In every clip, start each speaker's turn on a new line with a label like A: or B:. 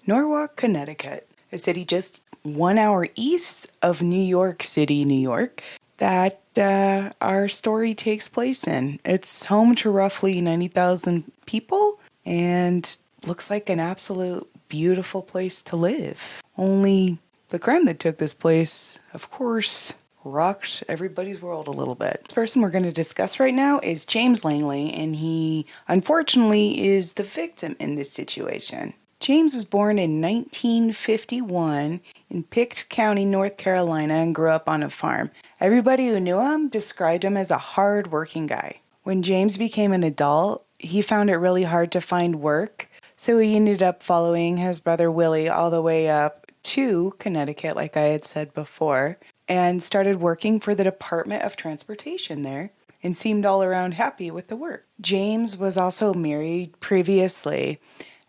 A: Norwalk, Connecticut, a city just 1 hour east of New York City, New York, that our story takes place in. It's home to roughly 90,000 people and looks like an absolute beautiful place to live. Only the crime that took this place, of course, rocked everybody's world a little bit. The person we're going to discuss right now is James Langley, and he, unfortunately, is the victim in this situation. James was born in 1951 in Pitt County, North Carolina, and grew up on a farm. Everybody who knew him described him as a hard-working guy. When James became an adult, he found it really hard to find work, so he ended up following his brother Willie all the way up to Connecticut, like I had said before, and started working for the Department of Transportation there and seemed all around happy with the work. James was also married previously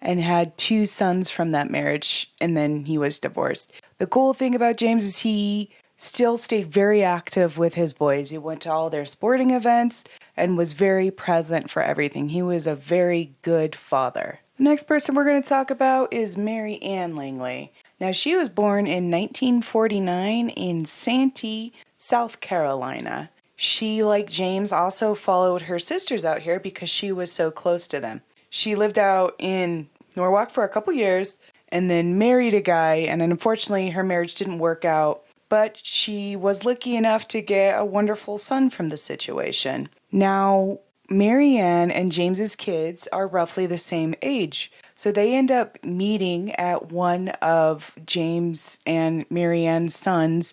A: and had 2 sons from that marriage, and then he was divorced. The cool thing about James is he still stayed very active with his boys. He went to all their sporting events and was very present for everything. He was a very good father. The next person we're going to talk about is Mary Ann Langley. Now, she was born in 1949 in Santee, South Carolina. She, like James, also followed her sisters out here because she was so close to them. She lived out in Norwalk for a couple years and then married a guy, and unfortunately her marriage didn't work out, but she was lucky enough to get a wonderful son from the situation. Now, Mary Ann and James's kids are roughly the same age, so they end up meeting at one of James and Mary Ann's sons'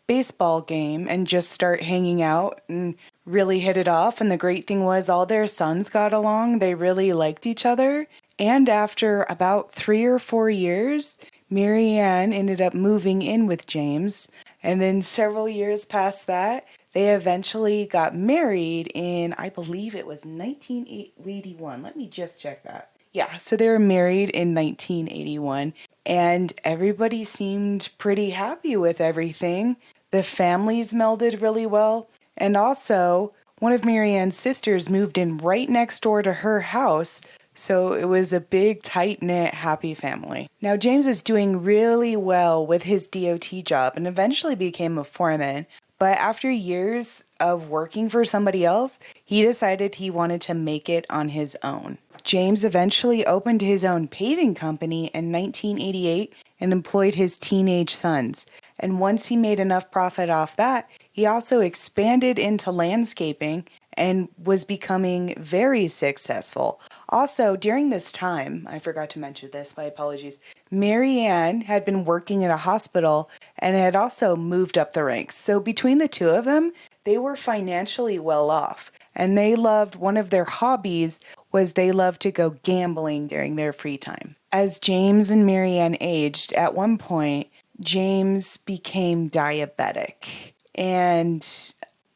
A: baseball game and just start hanging out and really hit it off. And the great thing was all their sons got along. They really liked each other. And after about 3 or 4 years, Mary Ann ended up moving in with James. And then several years past that, they eventually got married in, I believe it was 1981. Let me just check that. Yeah, so they were married in 1981, and everybody seemed pretty happy with everything. The families melded really well, and also one of Mary Ann's sisters moved in right next door to her house, so it was a big, tight-knit, happy family. Now, James was doing really well with his DOT job and eventually became a foreman, but after years of working for somebody else, he decided he wanted to make it on his own. James eventually opened his own paving company in 1988 and employed his teenage sons. And once he made enough profit off that, he also expanded into landscaping and was becoming very successful. Also, during this time, I forgot to mention this, my apologies, Mary Ann had been working at a hospital and had also moved up the ranks. So between the two of them, they were financially well off. And they loved, one of their hobbies was they loved to go gambling during their free time. As James and Mary Ann aged, at one point, James became diabetic. And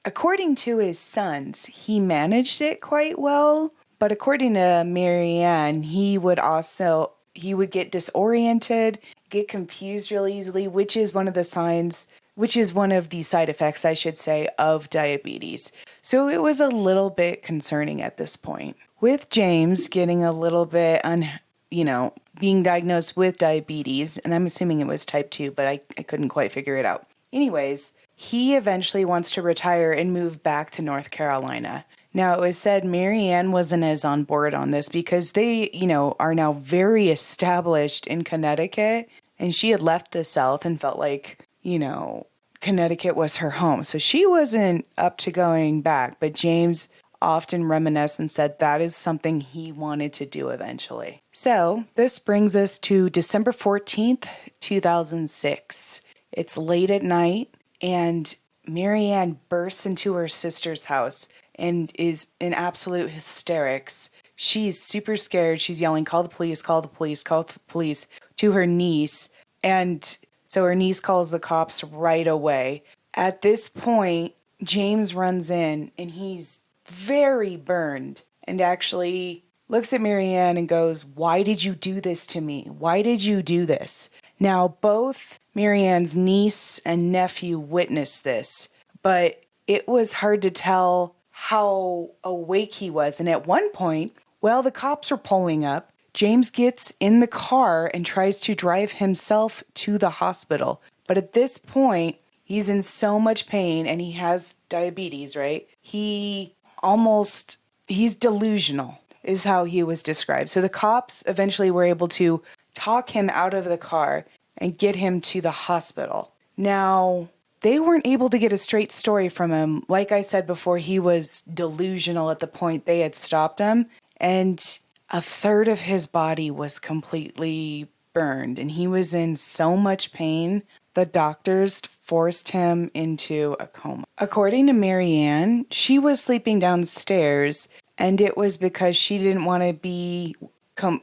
A: according to his sons, he managed it quite well. But according to Mary Ann, he would get disoriented, get confused really easily, which is one of the side effects, I should say, of diabetes. So it was a little bit concerning at this point. With James getting a little bit being diagnosed with diabetes, and I'm assuming it was type 2, but I couldn't quite figure it out. Anyways, he eventually wants to retire and move back to North Carolina. Now, it was said Mary Ann wasn't as on board on this because they, are now very established in Connecticut, and she had left the South and felt like, Connecticut was her home. So she wasn't up to going back, but James often reminisced and said that is something he wanted to do eventually. So this brings us to December 14th, 2006. It's late at night, and Mary Ann bursts into her sister's house and is in absolute hysterics. She's super scared. She's yelling, "Call the police, call the police, call the police," to her niece. And so her niece calls the cops right away. At this point, James runs in and he's very burned and actually looks at Mary Ann and goes, "Why did you do this to me? Why did you do this?" Now, both Mary Ann's niece and nephew witnessed this, but it was hard to tell how awake he was. And at one point, the cops were pulling up. James gets in the car and tries to drive himself to the hospital. But at this point, he's in so much pain and he has diabetes, right? He's delusional, is how he was described. So the cops eventually were able to talk him out of the car and get him to the hospital. Now, they weren't able to get a straight story from him. Like I said before, he was delusional at the point they had stopped him, and a third of his body was completely burned, and he was in so much pain, the doctors forced him into a coma. According to Mary Ann, she was sleeping downstairs, and it was because she didn't want to be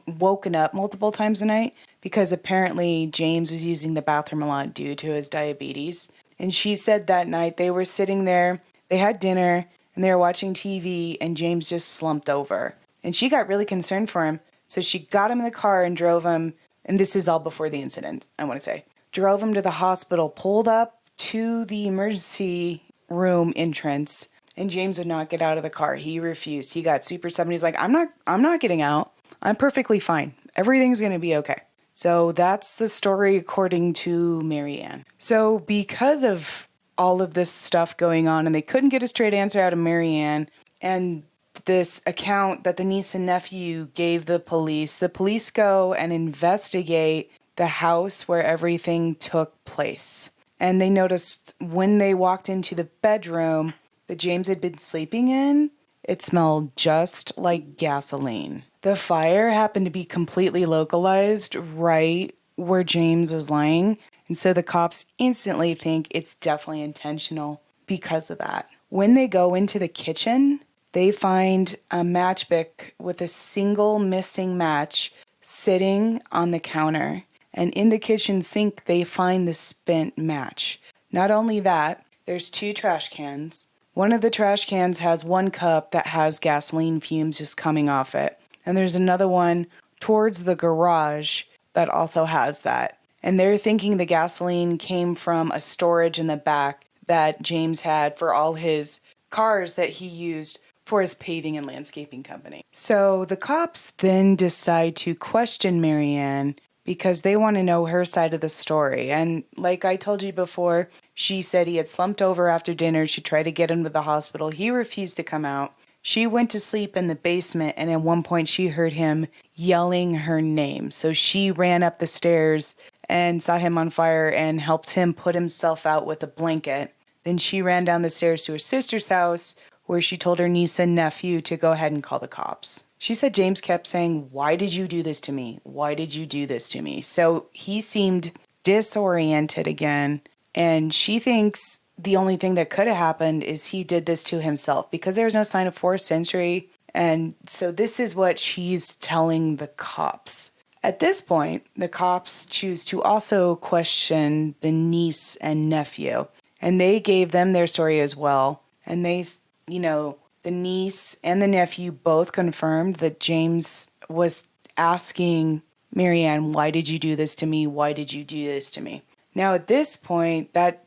A: woken up multiple times a night, because apparently James was using the bathroom a lot due to his diabetes. And she said that night they were sitting there, they had dinner, and they were watching TV, and James just slumped over. And she got really concerned for him, so she got him in the car and drove him, and this is all before the incident, I want to say, drove him to the hospital, pulled up to the emergency room entrance, and James would not get out of the car. He refused. He got super stubborn. He's like, I'm not getting out. I'm perfectly fine. Everything's going to be okay. So that's the story according to Mary Ann. So because of all of this stuff going on, and they couldn't get a straight answer out of Mary Ann, and this account that the niece and nephew gave the police go and investigate the house where everything took place. And they noticed when they walked into the bedroom that James had been sleeping in, it smelled just like gasoline. The fire happened to be completely localized right where James was lying, and so the cops instantly think it's definitely intentional because of that. When they go into the kitchen, they find a matchbook with a single missing match sitting on the counter, and in the kitchen sink, they find the spent match. Not only that, there's 2 trash cans. One of the trash cans has 1 cup that has gasoline fumes just coming off it. And there's another one towards the garage that also has that. And they're thinking the gasoline came from a storage in the back that James had for all his cars that he used for his paving and landscaping company. So the cops then decide to question Mary Ann because they want to know her side of the story. And like I told you before, she said he had slumped over after dinner. She tried to get him to the hospital. He refused to come out. She went to sleep in the basement, and at one point she heard him yelling her name. So she ran up the stairs and saw him on fire and helped him put himself out with a blanket. Then she ran down the stairs to her sister's house, where she told her niece and nephew to go ahead and call the cops. She said James kept saying, "Why did you do this to me? Why did you do this to me?" So he seemed disoriented again, and she thinks the only thing that could have happened is he did this to himself because there's no sign of forced entry. And so this is what she's telling the cops. At this point, the cops choose to also question the niece and nephew, and they gave them their story as well. And they, the niece and the nephew both confirmed that James was asking Mary Ann, "Why did you do this to me? Why did you do this to me?" Now, at this point, that,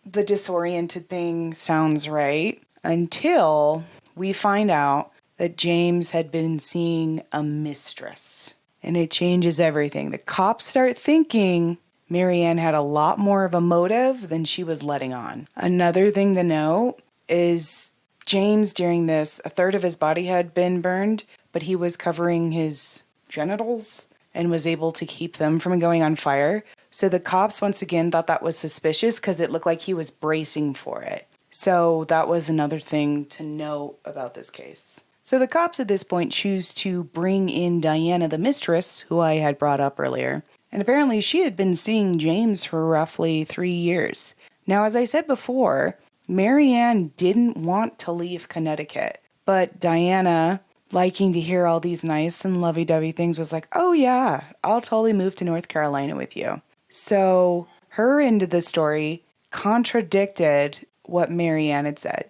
A: the disoriented thing sounds right until we find out that James had been seeing a mistress. And it changes everything. The cops start thinking Mary Ann had a lot more of a motive than she was letting on. Another thing to note is James, during this, a third of his body had been burned, but he was covering his genitals and was able to keep them from going on fire. So the cops, once again, thought that was suspicious because it looked like he was bracing for it. So that was another thing to note about this case. So the cops at this point choose to bring in Diana, the mistress, who I had brought up earlier. And apparently she had been seeing James for roughly 3 years. Now, as I said before, Mary Ann didn't want to leave Connecticut. But Diana, liking to hear all these nice and lovey-dovey things, was like, "Oh yeah, I'll totally move to North Carolina with you." So her end of the story contradicted what Mary Ann had said.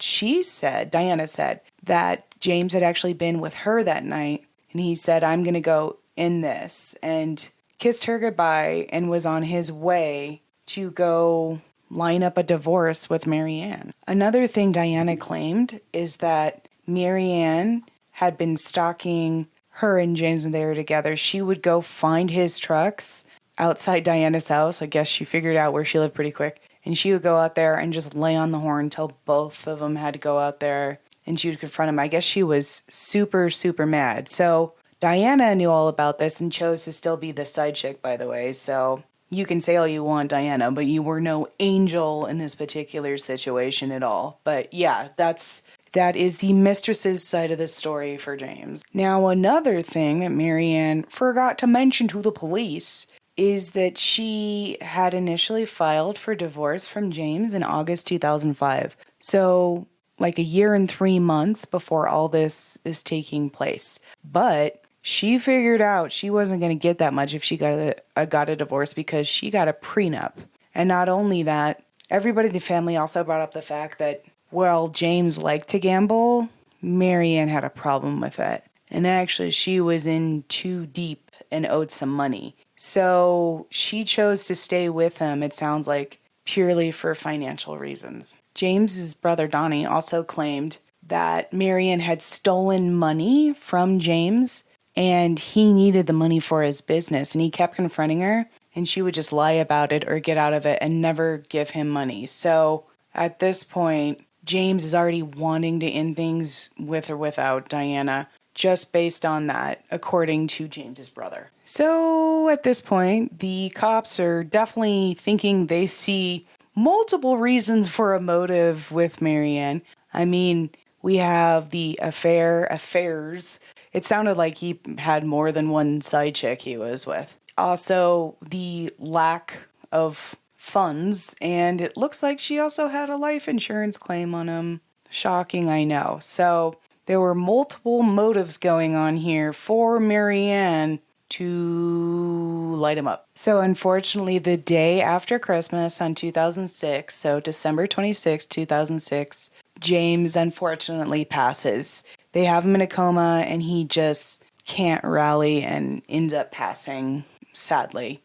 A: Diana said that James had actually been with her that night, and he said, "I'm going to go in this," and kissed her goodbye and was on his way to go line up a divorce with Mary Ann. Another thing Diana claimed is that Mary Ann had been stalking her and James, when they were together, she would go find his trucks outside Diana's house. I guess she figured out where she lived pretty quick. And she would go out there and just lay on the horn until both of them had to go out there and she would confront him. I guess she was super, super mad. So Diana knew all about this and chose to still be the side chick, by the way. So you can say all you want, Diana, but you were no angel in this particular situation at all. But yeah, that is the mistress's side of the story for James. Now, another thing that Marianne forgot to mention to the police is that she had initially filed for divorce from James in August 2005. So, like a year and 3 months before all this is taking place. But she figured out she wasn't going to get that much if she got a divorce because she got a prenup. And not only that, everybody in the family also brought up the fact that, well, James liked to gamble. Marianne had a problem with it. And actually, she was in too deep and owed some money. So she chose to stay with him, it sounds like, purely for financial reasons. James's brother Donnie also claimed that Marianne had stolen money from James and he needed the money for his business, and he kept confronting her and she would just lie about it or get out of it and never give him money. So at this point, James is already wanting to end things with or without Diana, just based on that, according to James's brother. So at this point, the cops are definitely thinking they see multiple reasons for a motive with Marianne. I mean, we have the affairs. It sounded like he had more than one side chick he was with. Also, the lack of funds, and it looks like she also had a life insurance claim on him. Shocking, I know. So there were multiple motives going on here for Marianne to light him up. So unfortunately, the day after Christmas on 2006, so December 26, 2006, James unfortunately passes. They have him in a coma and he just can't rally and ends up passing, sadly.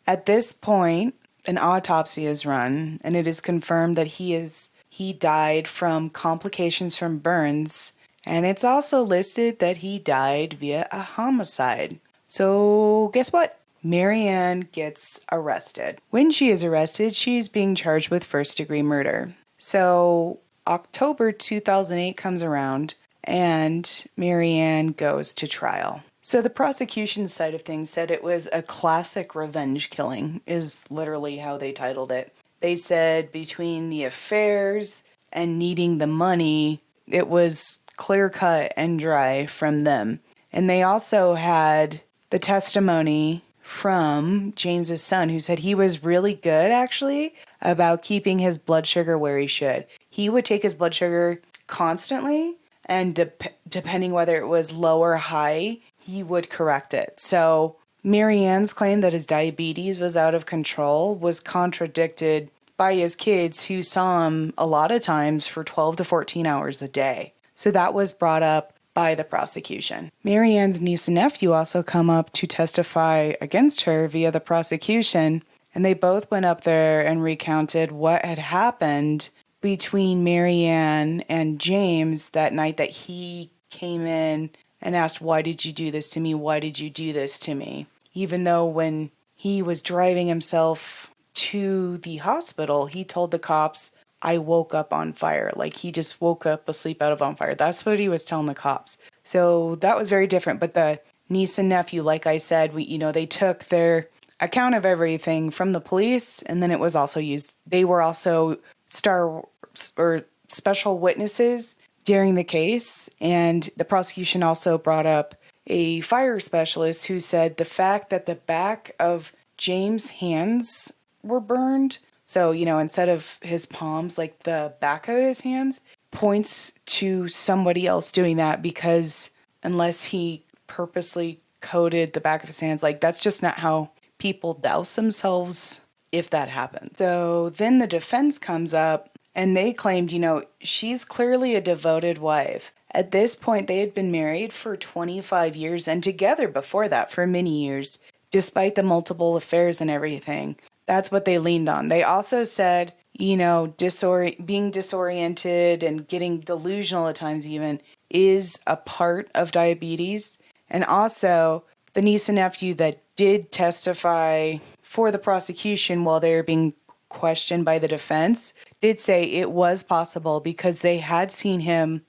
A: At this point, an autopsy is run and it is confirmed that he died from complications from burns, and it's also listed that he died via a homicide. So guess what? Marianne gets arrested. When she is arrested, she's being charged with first-degree murder. So October 2008 comes around and Marianne goes to trial. So the prosecution side of things said it was a classic revenge killing, is literally how they titled it. They said between the affairs and needing the money, it was clear-cut and dry from them. And they also had the testimony from James's son, who said he was really good, actually, about keeping his blood sugar where he should. He would take his blood sugar constantly, and depending whether it was low or high, he would correct it. So Marianne's claim that his diabetes was out of control was contradicted by his kids, who saw him a lot of times for 12 to 14 hours a day. So that was brought up by the prosecution. Marianne's niece and nephew also come up to testify against her via the prosecution, and they both went up there and recounted what had happened between Marianne and James that night that he came in and asked, "Why did you do this to me? Why did you do this to me?" Even though when he was driving himself to the hospital, he told the cops, "I woke up on fire." Like he just woke up asleep out of on fire. That's what he was telling the cops. So that was very different. But the niece and nephew, like I said, they took their account of everything from the police, and then it was also used. They were also special witnesses during the case, and the prosecution also brought up a fire specialist who said the fact that the back of James' hands were burned, so, instead of his palms, like the back of his hands, points to somebody else doing that, because unless he purposely coated the back of his hands, like that's just not how people douse themselves if that happens. So then the defense comes up and they claimed, she's clearly a devoted wife. At this point, they had been married for 25 years and together before that for many years, despite the multiple affairs and everything. That's what they leaned on. They also said, being disoriented and getting delusional at times even is a part of diabetes. And also, the niece and nephew that did testify for the prosecution while they were being questioned by the defense did say it was possible because they had seen him,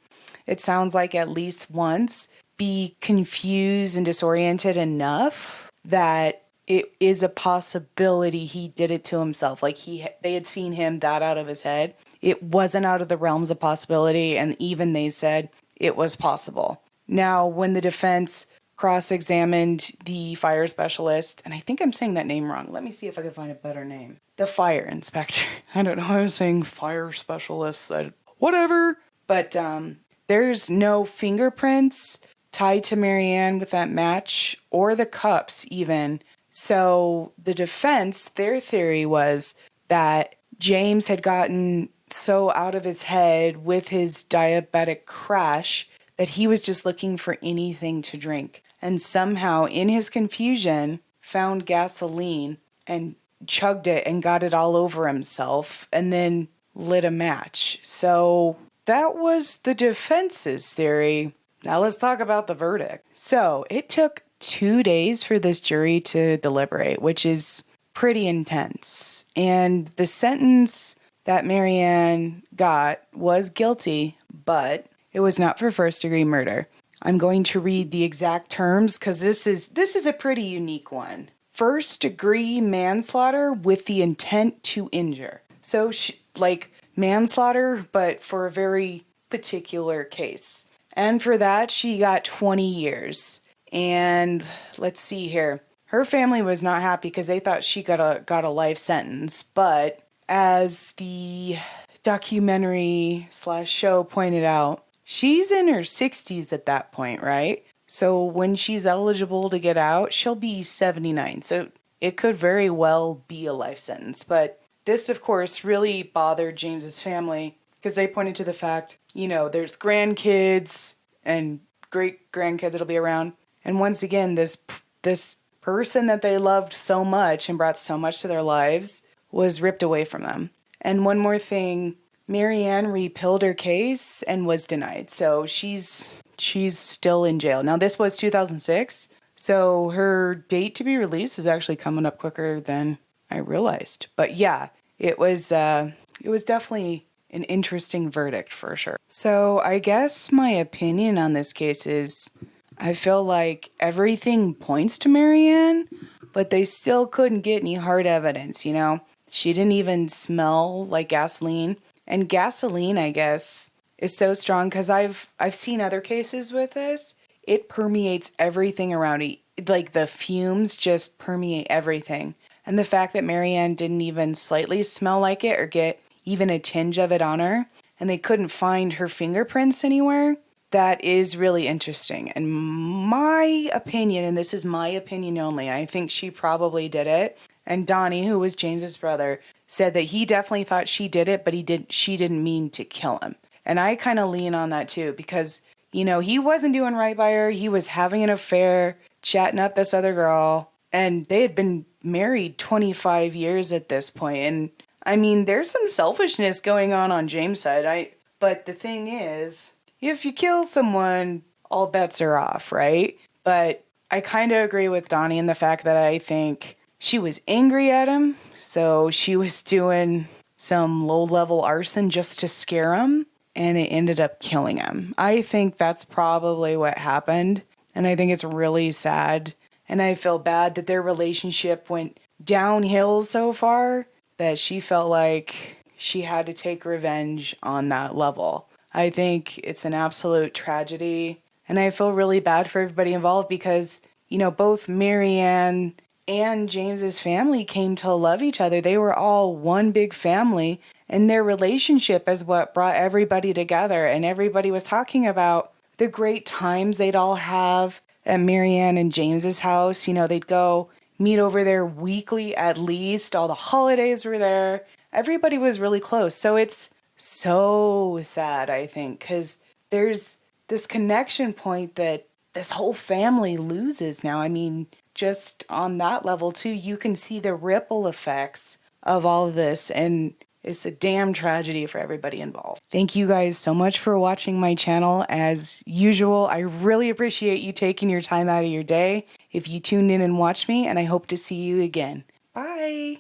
A: it sounds like at least once, be confused and disoriented enough that it is a possibility he did it to himself. Like they had seen him that out of his head. It wasn't out of the realms of possibility, and even they said it was possible. Now, when the defense cross-examined the fire specialist, and I think I'm saying that name wrong. Let me see if I can find a better name. The fire inspector. I don't know. I was saying fire specialist. Whatever. But there's no fingerprints tied to Marianne with that match, or the cups even. So the defense, their theory was that James had gotten so out of his head with his diabetic crash that he was just looking for anything to drink. And somehow, in his confusion, found gasoline and chugged it and got it all over himself and then lit a match. So that was the defense's theory. Now let's talk about the verdict. So it took 2 days for this jury to deliberate, which is pretty intense. And the sentence that Marianne got was guilty, but it was not for first-degree murder. I'm going to read the exact terms because this is a pretty unique one. First-degree manslaughter with the intent to injure. So, like manslaughter, but for a very particular case. And for that, she got 20 years. And let's see here. Her family was not happy because they thought she got a life sentence. But as the documentary/show pointed out, she's in her 60s at that point, right? So when she's eligible to get out, she'll be 79. So it could very well be a life sentence. But this, of course, really bothered James's family because they pointed to the fact, there's grandkids and great-grandkids that'll be around. And once again, this person that they loved so much and brought so much to their lives was ripped away from them. And one more thing, Marianne repilled her case and was denied. So she's still in jail. Now, this was 2006, so her date to be released is actually coming up quicker than I realized. But yeah, it was definitely an interesting verdict for sure. So I guess my opinion on this case is I feel like everything points to Marianne, but they still couldn't get any hard evidence, She didn't even smell like gasoline. And gasoline, I guess, is so strong because I've seen other cases with this. It permeates everything around it. Like the fumes just permeate everything. And the fact that Marianne didn't even slightly smell like it or get even a tinge of it on her, and they couldn't find her fingerprints anywhere, that is really interesting. And my opinion, and this is my opinion only, I think she probably did it. And Donnie, who was James's brother, said that he definitely thought she did it, but she didn't mean to kill him. And I kind of lean on that too, because, he wasn't doing right by her. He was having an affair, chatting up this other girl, and they had been married 25 years at this point. And I mean, there's some selfishness going on James' side. But the thing is, if you kill someone, all bets are off, right? But I kind of agree with Donnie in the fact that I think she was angry at him, so she was doing some low-level arson just to scare him, and it ended up killing him. I think that's probably what happened, and I think it's really sad, and I feel bad that their relationship went downhill so far that she felt like she had to take revenge on that level. I think it's an absolute tragedy, and I feel really bad for everybody involved because, both Marianne and James's family came to love each other. They were all one big family, and their relationship is what brought everybody together. And everybody was talking about the great times they'd all have at Marianne and James's house. They'd go meet over there weekly at least. All the holidays were there. Everybody was really close. So it's so sad, I think, because there's this connection point that this whole family loses now. I mean, just on that level too, you can see the ripple effects of all of this. And It's a damn tragedy for everybody involved. Thank you guys so much for watching my channel. As usual, I really appreciate you taking your time out of your day if you tuned in and watched me, and I hope to see you again. Bye!